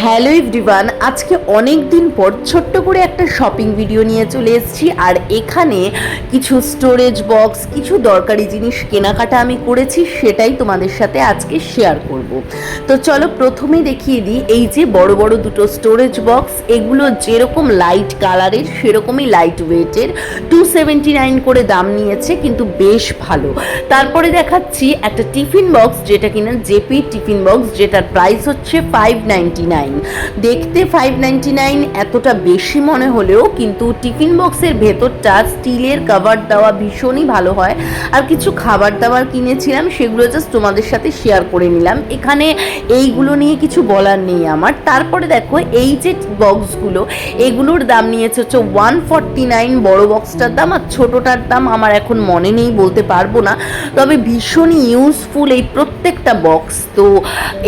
Hello everyone, আজকে অনেক দিন পর ছোট্ট করে একটা শপিং ভিডিও নিয়ে চলে এসেছি। আর এখানে কিছু স্টোরেজ বক্স, কিছু দরকারি জিনিস কেনাকাটা আমি করেছি, সেটাই তোমাদের সাথে আজকে শেয়ার করব। তো চলো প্রথমেই দেখিয়ে দিই, এই যে বড় বড় দুটো স্টোরেজ বক্স, এগুলো যেরকম লাইট কালারের সেরকমই লাইট ওয়েটের, 279 করে দাম নিয়েছে, কিন্তু বেশ ভালো। তারপরে দেখাচ্ছি একটা টিফিন বক্স, যেটা কিনা জেপি টিফিন বক্স, যেটার প্রাইস হচ্ছে 599। দেখতে 599 এতটা বেশি মনে হলেও কিন্তু টিফিন বক্সের ভেতরটা স্টিলের কভার দেওয়া, ভীষণই ভালো হয়। আর কিছু খাবার দাবার কিনেছিলাম, সেগুলো জাস্ট তোমাদের সাথে শেয়ার করে নিলাম। এখানে এইগুলো নিয়ে কিছু বলার নেই আমার। তারপরে দেখো এই যে বক্সগুলো, এগুলোর দাম নিয়েছে হচ্ছে 149 বড় বক্সটার দাম, আর ছোটোটার দাম আমার এখন মনে নেই, বলতে পারবো না। তবে ভীষণই ইউজফুল এই প্রত্যেকটা বক্স। তো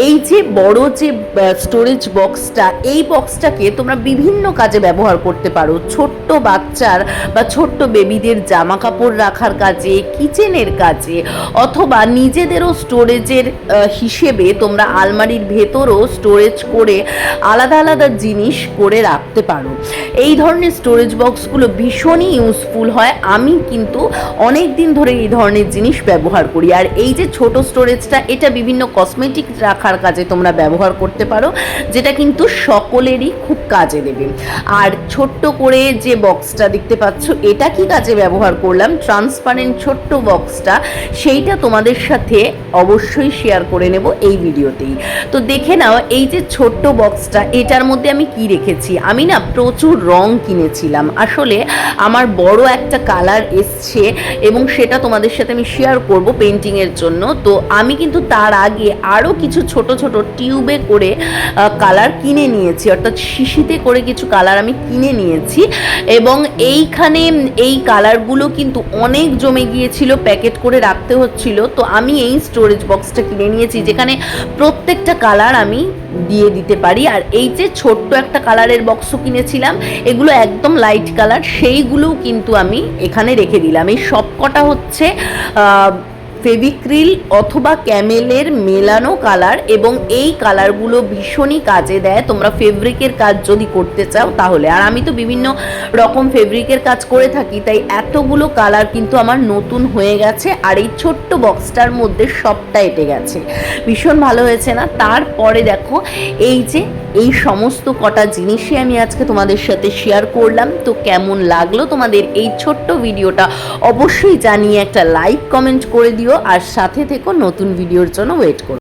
এই যে বড় যে স্টোরেজ বক্সটা, এই বক্সটাকে তোমরা বিভিন্ন কাজে ব্যবহার করতে পারো। ছোট্ট বাচ্চার বা ছোট্ট বেবিদের জামা কাপড় রাখার কাজে, কিচেনের কাজে, অথবা নিজেদেরও স্টোরেজের হিসেবে তোমরা আলমারির ভেতরও স্টোরেজ করে আলাদা আলাদা জিনিস করে রাখতে পারো। এই ধরনের স্টোরেজ বক্সগুলো ভীষণই ইউজফুল হয়। আমি কিন্তু অনেক দিন ধরে এই ধরনের জিনিস ব্যবহার করি। আর এই যে ছোট স্টোরেজটা, এটা বিভিন্ন কসমেটিক রাখার কাজে তোমরা ব্যবহার করতে পারো, যেটা কিন্তু সকলেরই খুব কাজে দেবে। আর ছোট্ট করে যে বক্সটা দেখতে পাচ্ছ, এটা কি কাজে ব্যবহার করলাম, ট্রান্সপারেন্ট ছোট্ট বক্সটা, সেইটা তোমাদের সাথে অবশ্যই শেয়ার করে নেব এই ভিডিওতেই। তো দেখে নাও এই যে ছোট্ট বক্সটা, এটার মধ্যে আমি কি রেখেছি। আমি না প্রচুর রং কিনেছিলাম, আসলে আমার বড় একটা কালার এসছে এবং সেটা তোমাদের সাথে আমি শেয়ার করব পেন্টিংয়ের জন্য। তো আমি কিন্তু তার আগে আরও কিছু ছোট ছোট টিউবে করে কালার কিনে নিয়েছি, অর্থাৎ শিশিতে করে কিছু কালার আমি কিনে নিয়েছি। এবং এইখানে এই কালারগুলো কিন্তু অনেক জমে গিয়েছিল, প্যাকেট করে রাখতে হচ্ছিল। তো আমি এই স্টোরেজ বক্সটা কিনে নিয়েছি, যেখানে প্রত্যেকটা কালার আমি দিয়ে দিতে পারি। আর এই যে ছোট্ট একটা কালারের বক্সও কিনেছিলাম, এগুলো একদম লাইট কালার, সেইগুলোও কিন্তু আমি এখানে রেখে দিলাম। এই সবকটা হচ্ছে ফেভিক্রিল অথবা ক্যামেলের মেলানো কালার, এবং এই কালারগুলো ভীষণই কাজে দেয় তোমরা ফেব্রিকের কাজ যদি করতে চাও তাহলে। আর আমি তো বিভিন্ন রকম ফেব্রিকের কাজ করে থাকি, তাই এতগুলো কালার কিন্তু আমার নতুন হয়ে গেছে। আর এই ছোট্ট বক্সটার মধ্যে সবটা এঁটে গেছে, ভীষণ ভালো হয়েছে না? তারপরে দেখো এই যে এই সমস্ত কটা জিনিসই আমি আজকে তোমাদের সাথে শেয়ার করলাম। তো কেমন লাগলো তোমাদের এই ছোট্ট ভিডিওটা অবশ্যই জানিয়ে একটা লাইক কমেন্ট করে দিও, আর সাথে থেকো, নতুন ভিডিওর জন্য ওয়েট করো।